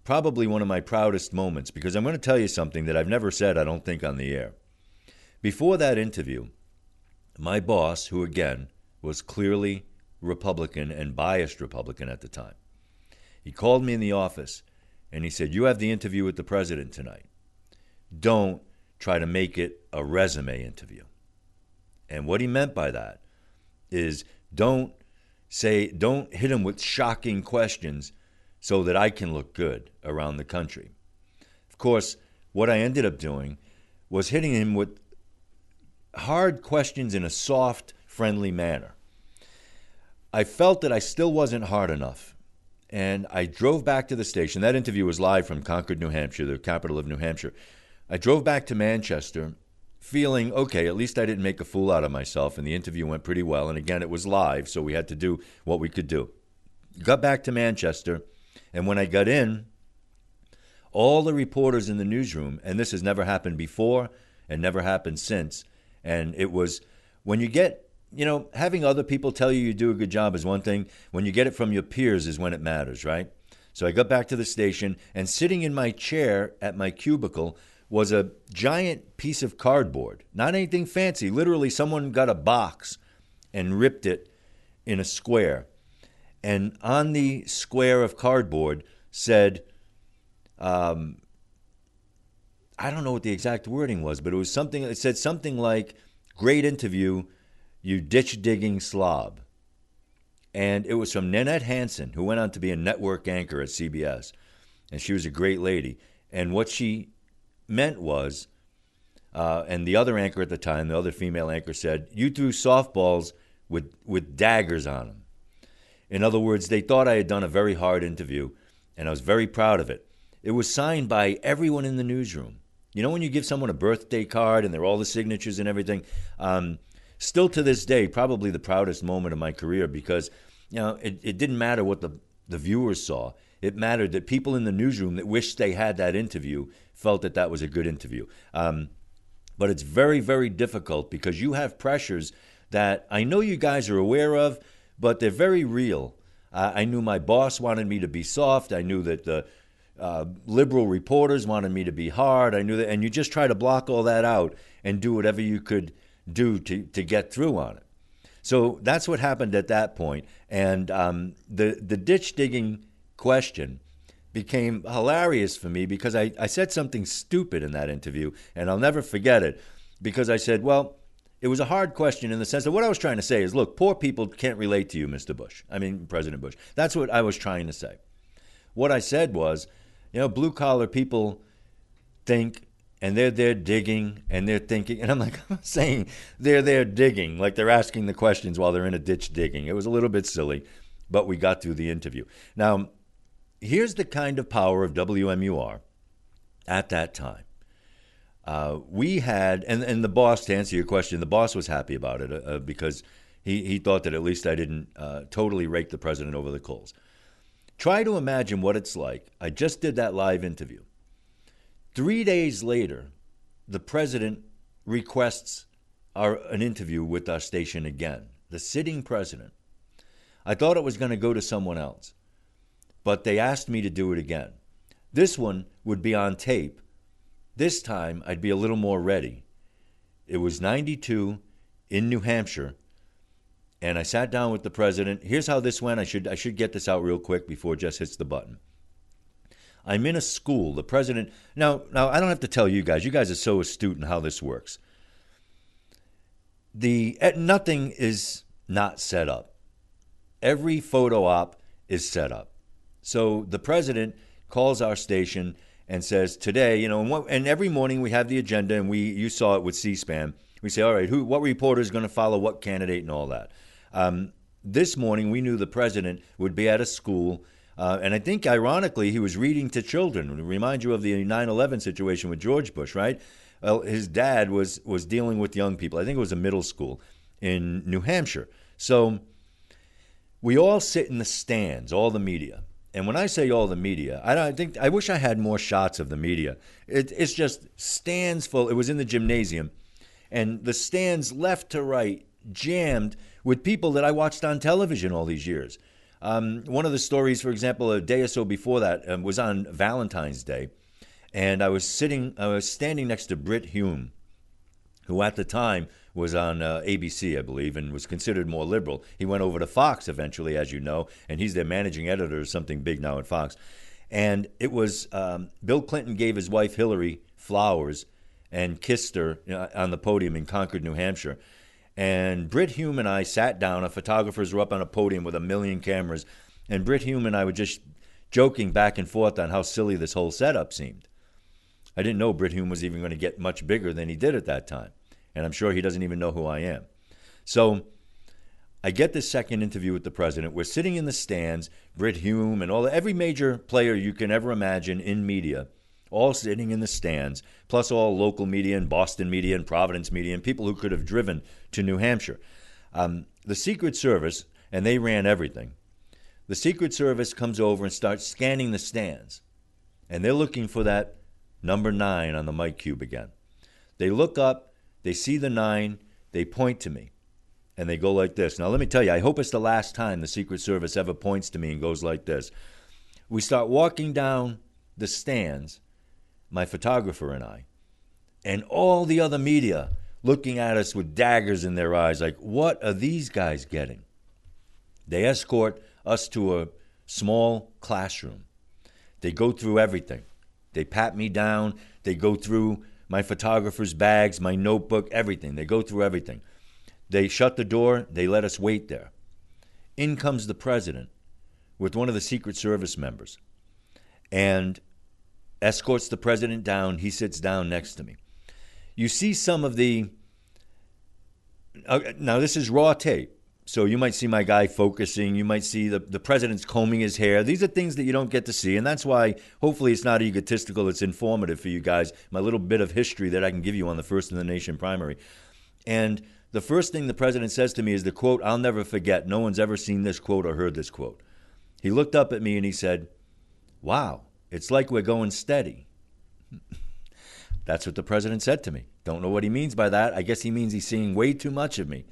probably one of my proudest moments, because I'm going to tell you something that I've never said, I don't think, on the air. Before that interview, my boss, who again was clearly Republican and biased Republican at the time, he called me in the office and he said, you have the interview with the president tonight. Don't try to make it a resume interview. And what he meant by that is don't hit him with shocking questions so that I can look good around the country. of course, what I ended up doing was hitting him with hard questions in a soft, friendly manner. I felt that I still wasn't hard enough, and I drove back to the station. That interview was live from Concord, New Hampshire, the capital of New Hampshire. I drove back to Manchester feeling, okay, at least I didn't make a fool out of myself, and the interview went pretty well. And again, it was live, so we had to do what we could do. Got back to Manchester, and when I got in, all the reporters in the newsroom, and this has never happened before and never happened since, and it was when you get, having other people tell you do a good job is one thing. When you get it from your peers is when it matters, right? So I got back to the station, and sitting in my chair at my cubicle was a giant piece of cardboard. Not anything fancy. Literally, someone got a box and ripped it in a square. And on the square of cardboard said, I don't know what the exact wording was, but it said something like, "Great interview, you ditch-digging slob." And it was from Nanette Hansen, who went on to be a network anchor at CBS. And she was a great lady. And what she meant was, and the other anchor at the time, the other female anchor said, "You threw softballs with daggers on them." In other words, they thought I had done a very hard interview, and I was very proud of it. It was signed by everyone in the newsroom. You know when you give someone a birthday card and there are all the signatures and everything? Still to this day, probably the proudest moment of my career, because it didn't matter what the viewers saw. It mattered that people in the newsroom that wished they had that interview felt that that was a good interview. But it's very, very difficult because you have pressures that I know you guys are aware of, but they're very real. I knew my boss wanted me to be soft. I knew that the liberal reporters wanted me to be hard. I knew that, and you just try to block all that out and do whatever you could do to get through on it. So that's what happened at that point. And the ditch digging question became hilarious for me because I said something stupid in that interview, and I'll never forget it, because I said, well, it was a hard question in the sense that what I was trying to say is, look, poor people can't relate to you, Mr. Bush. I mean, President Bush. That's what I was trying to say. What I said was, blue-collar people think, and they're there digging, and they're thinking, and I'm like, I'm saying they're there digging, like they're asking the questions while they're in a ditch digging. It was a little bit silly, but we got through the interview. Now, here's the kind of power of WMUR at that time. We had, and the boss, to answer your question, the boss was happy about it because he thought that at least I didn't totally rake the president over the coals. Try to imagine what it's like. I just did that live interview. 3 days later, the president requests an interview with our station again, the sitting president. I thought it was going to go to someone else, but they asked me to do it again. This one would be on tape. This time, I'd be a little more ready. It was 92 in New Hampshire, and I sat down with the president. Here's how this went. I should get this out real quick before Jess hits the button. I'm in a school. The president... Now, I don't have to tell you guys. You guys are so astute in how this works. Nothing is not set up. Every photo op is set up. So the president calls our station and says, today, and every morning we have the agenda, and you saw it with C-SPAN. We say, all right, what reporter is going to follow what candidate and all that. This morning, we knew the president would be at a school, and I think, ironically, he was reading to children. To remind you of the 9/11 situation with George Bush, right? Well, his dad was dealing with young people. I think it was a middle school in New Hampshire. So we all sit in the stands, all the media. And when I say all the media, I wish I had more shots of the media. It's just stands full. It was in the gymnasium, and the stands left to right jammed with people that I watched on television all these years. One of the stories, for example, a day or so before that was on Valentine's Day, and I was standing next to Britt Hume, who at the time was on ABC, I believe, and was considered more liberal. He went over to Fox eventually, as you know, and he's their managing editor or something big now at Fox. And it was Bill Clinton gave his wife Hillary flowers and kissed her on the podium in Concord, New Hampshire. And Britt Hume and I sat down. Our photographers were up on a podium with 1 million cameras. And Britt Hume and I were just joking back and forth on how silly this whole setup seemed. I didn't know Brit Hume was even going to get much bigger than he did at that time. And I'm sure he doesn't even know who I am. So I get this second interview with the president. We're sitting in the stands, Brit Hume and every major player you can ever imagine in media, all sitting in the stands, plus all local media and Boston media and Providence media and people who could have driven to New Hampshire. The Secret Service, and they ran everything, the Secret Service comes over and starts scanning the stands. And they're looking for that number 9 on the mic cube again. They look up, they see the 9, they point to me, and they go like this. Now, let me tell you, I hope it's the last time the Secret Service ever points to me and goes like this. We start walking down the stands, my photographer and I, and all the other media looking at us with daggers in their eyes, like, what are these guys getting? They escort us to a small classroom. They go through everything. They pat me down. They go through my photographer's bags, my notebook, everything. They go through everything. They shut the door. They let us wait there. In comes the president with one of the Secret Service members and escorts the president down. He sits down next to me. You see some of the... Now, this is raw tape. So you might see my guy focusing. You might see the president's combing his hair. These are things that you don't get to see. And that's why hopefully it's not egotistical. It's informative for you guys. My little bit of history that I can give you on the First in the Nation primary. And the first thing the president says to me is the quote, I'll never forget. No one's ever seen this quote or heard this quote. He looked up at me and he said, wow, it's like we're going steady. That's what the president said to me. Don't know what he means by that. I guess he means he's seeing way too much of me.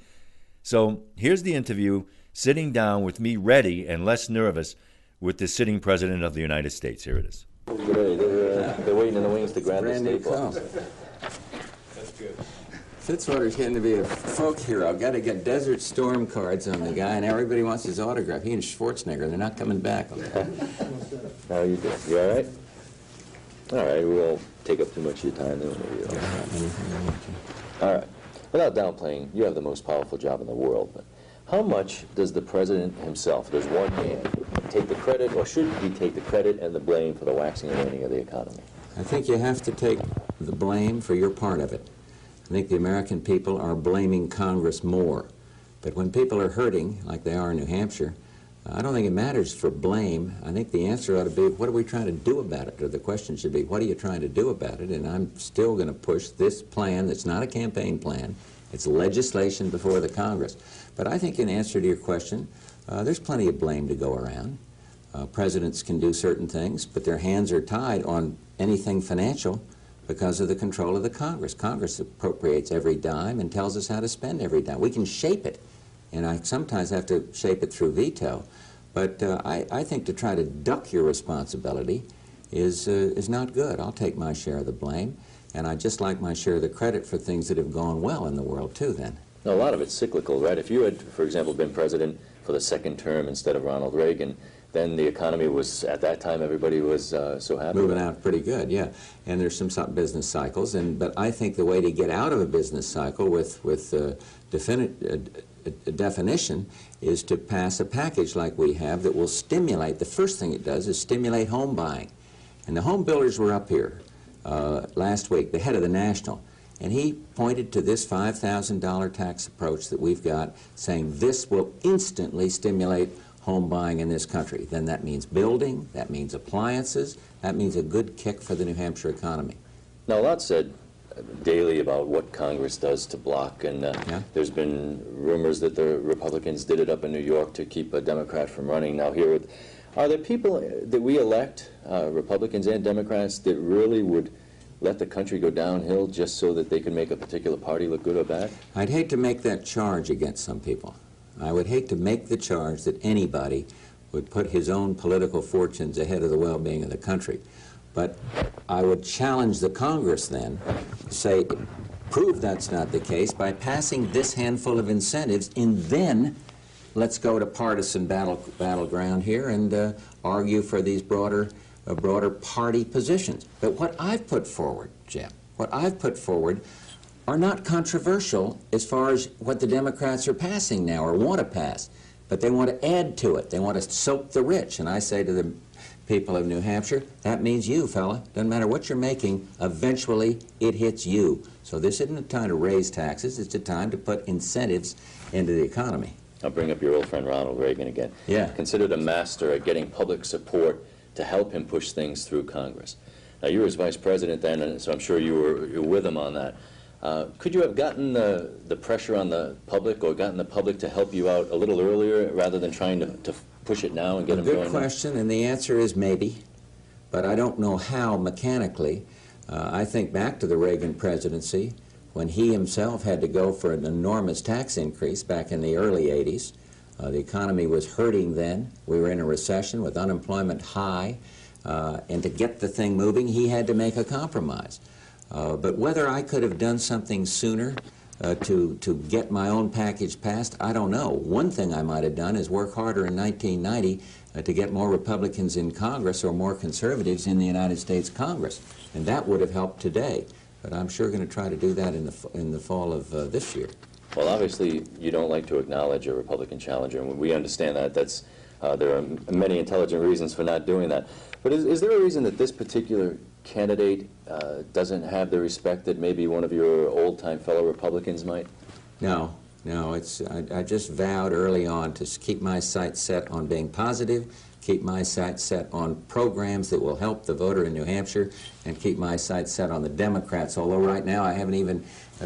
So here's the interview, sitting down with me ready and less nervous with the sitting president of the United States. Here it is. They're waiting in the wings to grab the staple. That's good. Fitzwater's getting to be a folk hero. I've got to get Desert Storm cards on the guy, and everybody wants his autograph. He and Schwarzenegger, they're not coming back. How are you doing? You all right? All right, we won't take up too much of your time. All right. Without downplaying, you have the most powerful job in the world, but how much does the president himself, does one man, take the credit, or should he take the credit and the blame for the waxing and waning of the economy? I think you have to take the blame for your part of it. I think the American people are blaming Congress more. But when people are hurting, like they are in New Hampshire, I don't think it matters for blame. I think the answer ought to be, what are we trying to do about it? Or the question should be, what are you trying to do about it? And I'm still going to push this plan that's not a campaign plan. It's legislation before the Congress. But I think in answer to your question, there's plenty of blame to go around. Presidents can do certain things, but their hands are tied on anything financial because of the control of the Congress. Congress appropriates every dime and tells us how to spend every dime. We can shape it. And I sometimes have to shape it through veto. But I think to try to duck your responsibility is not good. I'll take my share of the blame, and I'd just like my share of the credit for things that have gone well in the world, too, then. Now, a lot of it's cyclical, right? If you had, for example, been president for the second term instead of Ronald Reagan, then the economy was, at that time, everybody was so happy. Moving out pretty good, yeah. And there's some business cycles, but I think the way to get out of a business cycle with definition is to pass a package like we have that will stimulate. The first thing it does is stimulate home buying. And the home builders were up here last week, the head of the National, and he pointed to this $5,000 tax approach that we've got, saying this will instantly stimulate home buying in this country. Then that means building, that means appliances, that means a good kick for the New Hampshire economy. Now, a lot said daily about what Congress does to block, and there's been rumors that the Republicans did it up in New York to keep a Democrat from running. Now here, are there people that we elect, Republicans and Democrats, that really would let the country go downhill just so that they can make a particular party look good or bad? I'd hate to make that charge against some people. I would hate to make the charge that anybody would put his own political fortunes ahead of the well-being of the country. But I would challenge the Congress then to say, prove that's not the case by passing this handful of incentives, and then let's go to partisan battleground here and argue for these broader party positions. But what I've put forward, Jim, what I've put forward are not controversial as far as what the Democrats are passing now or want to pass, but they want to add to it. They want to soak the rich. And I say to the people of New Hampshire, that means you, fella. Doesn't matter what you're making, eventually it hits you. So this isn't a time to raise taxes, it's a time to put incentives into the economy. I'll bring up your old friend Ronald Reagan again. Yeah. Considered a master at getting public support to help him push things through Congress. Now, you were his vice president then, and so I'm sure you were with him on that. Could you have gotten the pressure on the public, or gotten the public to help you out a little earlier rather than trying to push it now and get them going? Good question, and the answer is maybe, but I don't know how mechanically. I think back to the Reagan presidency when he himself had to go for an enormous tax increase back in the early 80s. The economy was hurting then. We were in a recession with unemployment high, and to get the thing moving, he had to make a compromise. But whether I could have done something sooner to get my own package passed, I don't know. One thing I might have done is work harder in 1990 to get more Republicans in Congress or more conservatives in the United States Congress, and that would have helped today. But I'm sure going to try to do that in the fall of this year. Well, obviously, you don't like to acknowledge a Republican challenger, and we understand that. There are many intelligent reasons for not doing that. But is there a reason that this particular candidate doesn't have the respect that maybe one of your old-time fellow Republicans might? No. I just vowed early on to keep my sights set on being positive, keep my sights set on programs that will help the voter in New Hampshire, and keep my sights set on the Democrats, although right now I haven't even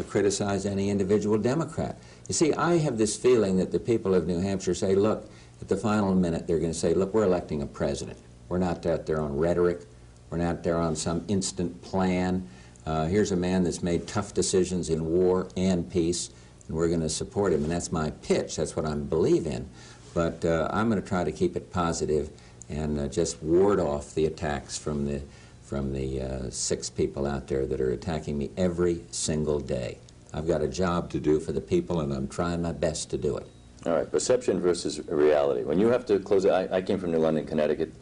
criticized any individual Democrat. You see, I have this feeling that the people of New Hampshire say, look, at the final minute they're going to say, look, we're electing a president. We're not out there on rhetoric. We're not there on some instant plan. Here's a man that's made tough decisions in war and peace, and we're going to support him. And that's my pitch. That's what I believe in. But I'm going to try to keep it positive and just ward off the attacks from the 6 people out there that are attacking me every single day. I've got a job to do for the people, and I'm trying my best to do it. All right, perception versus reality. When you have to close it, I came from New London, Connecticut.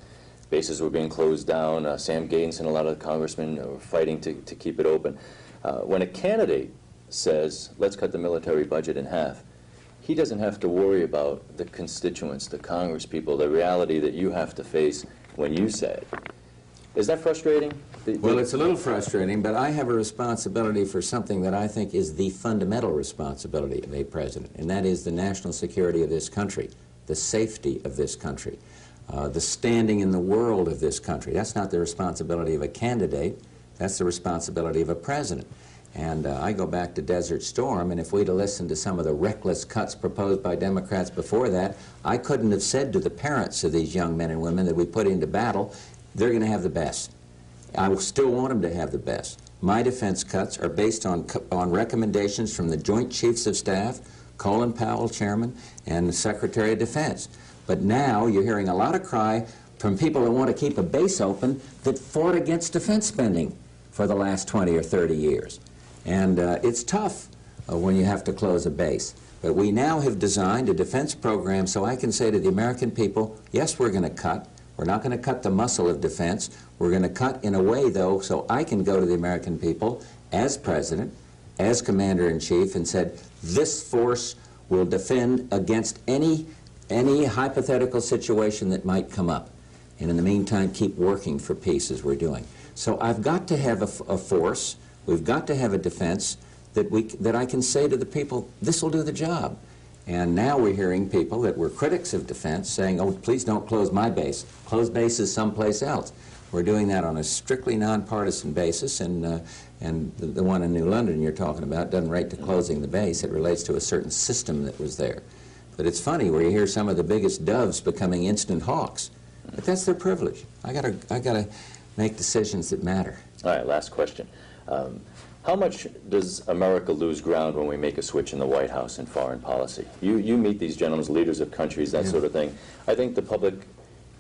Bases were being closed down. Sam Gaines and a lot of the congressmen were fighting to keep it open. When a candidate says, let's cut the military budget in half, he doesn't have to worry about the constituents, the Congress people, the reality that you have to face when you say it. Is that frustrating? Well, it's a little frustrating, but I have a responsibility for something that I think is the fundamental responsibility of a president, and that is the national security of this country, the safety of this country, the standing in the world of this country. That's not the responsibility of a candidate. That's the responsibility of a president. And I go back to Desert Storm, and if we'd have listened to some of the reckless cuts proposed by Democrats before that, I couldn't have said to the parents of these young men and women that we put into battle, they're going to have the best. I still want them to have the best. My defense cuts are based on recommendations from the Joint Chiefs of Staff, Colin Powell, Chairman, and the Secretary of Defense. But now you're hearing a lot of cry from people that want to keep a base open that fought against defense spending for the last 20 or 30 years. And it's tough when you have to close a base. But we now have designed a defense program so I can say to the American people, yes, we're going to cut. We're not going to cut the muscle of defense. We're going to cut in a way, though, so I can go to the American people as president, as commander-in-chief, and said, this force will defend against any hypothetical situation that might come up. And in the meantime, keep working for peace as we're doing. So I've got to have a force. We've got to have a defense that I can say to the people, this will do the job. And now we're hearing people that were critics of defense saying, oh, please don't close my base. Close bases someplace else. We're doing that on a strictly nonpartisan basis, and the one in New London you're talking about doesn't relate to closing the base. It relates to a certain system that was there. But it's funny where you hear some of the biggest doves becoming instant hawks. But that's their privilege. I gotta make decisions that matter. All right, last question. How much does America lose ground when we make a switch in the White House in foreign policy? You meet these gentlemen, leaders of countries, that sort of thing. I think the public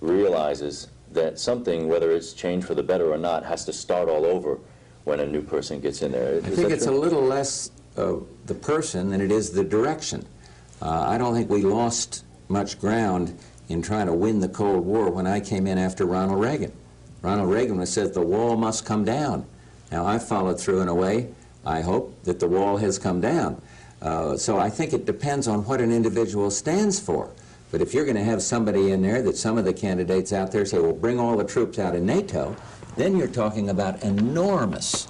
realizes that something, whether it's changed for the better or not, has to start all over when a new person gets in there. I think it's a little less the person than it is the direction. I don't think we lost much ground in trying to win the Cold War when I came in after Ronald Reagan. Ronald Reagan said the wall must come down. Now, I followed through in a way, I hope, that the wall has come down. So I think it depends on what an individual stands for. But if you're going to have somebody in there that some of the candidates out there say, well, bring all the troops out of NATO, then you're talking about enormous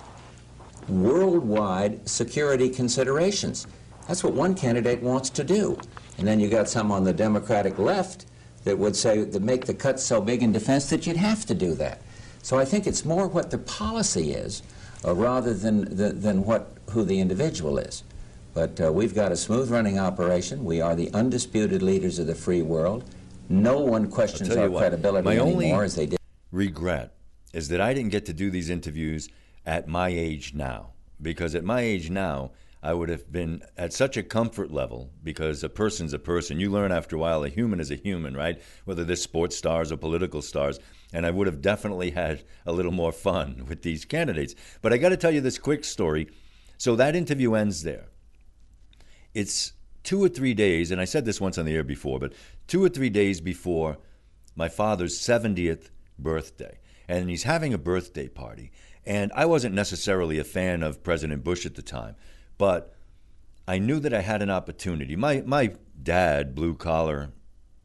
worldwide security considerations. That's what one candidate wants to do. And then you got some on the Democratic left that would say, that make the cuts so big in defense that you'd have to do that. So I think it's more what the policy is, rather than who the individual is. But we've got a smooth-running operation. We are the undisputed leaders of the free world. No one questions our credibility anymore as they did. Regret is that I didn't get to do these interviews at my age now. Because at my age now, I would have been at such a comfort level, because a person's a person. You learn after a while a human is a human, right? Whether they're sports stars or political stars. And I would have definitely had a little more fun with these candidates. But I got to tell you this quick story. So that interview ends there. It's 2 or 3 days, and I said this once on the air before, but 2 or 3 days before my father's 70th birthday. And he's having a birthday party. And I wasn't necessarily a fan of President Bush at the time, but I knew that I had an opportunity. My dad, blue-collar,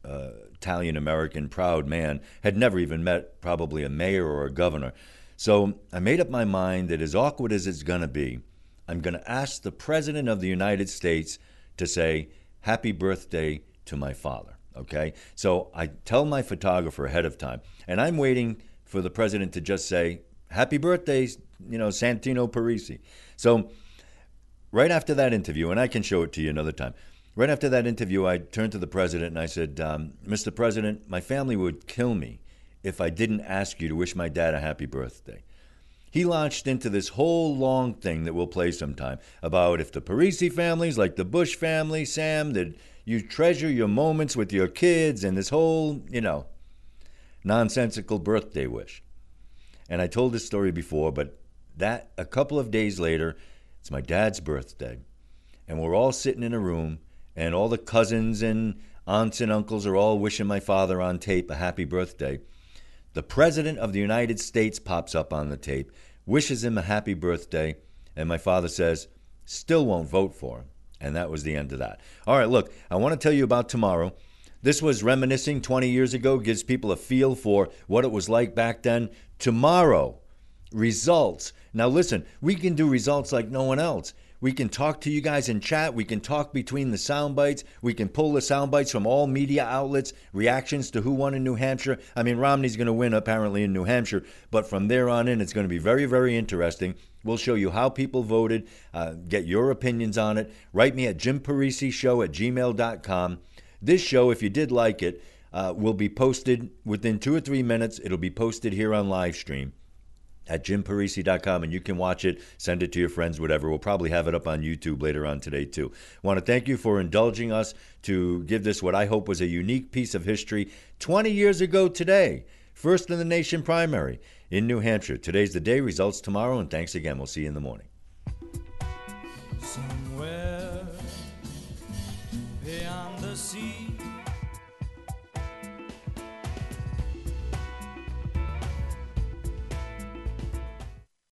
Italian-American, proud man, had never even met probably a mayor or a governor. So I made up my mind that as awkward as it's going to be, I'm going to ask the President of the United States to say, happy birthday to my father, okay? So I tell my photographer ahead of time, and I'm waiting for the President to just say, happy birthday, Santino Parisi. So right after that interview, and I can show it to you another time, right after that interview, I turned to the President and I said, Mr. President, my family would kill me if I didn't ask you to wish my dad a happy birthday. He launched into this whole long thing that we'll play sometime about if the Parisi family's like the Bush family, Sam, that you treasure your moments with your kids and this whole, nonsensical birthday wish. And I told this story before, but that a couple of days later, it's my dad's birthday, and we're all sitting in a room, and all the cousins and aunts and uncles are all wishing my father on tape a happy birthday. The President of the United States pops up on the tape, wishes him a happy birthday, and my father says, still won't vote for him. And that was the end of that. All right, look, I want to tell you about tomorrow. This was reminiscing 20 years ago, gives people a feel for what it was like back then. Tomorrow, results. Now listen, we can do results like no one else. We can talk to you guys in chat. We can talk between the sound bites. We can pull the sound bites from all media outlets, reactions to who won in New Hampshire. I mean, Romney's going to win apparently in New Hampshire, but from there on in, it's going to be very, very interesting. We'll show you how people voted, get your opinions on it. Write me at jimparisishow@gmail.com. This show, if you did like it, will be posted within 2 or 3 minutes. It'll be posted here on live stream at jimparisi.com, and you can watch it, send it to your friends, whatever. We'll probably have it up on YouTube later on today, too. I want to thank you for indulging us to give this what I hope was a unique piece of history. 20 years ago today, first in the nation primary in New Hampshire. Today's the day, results tomorrow, and thanks again. We'll see you in the morning. Somewhere beyond the sea,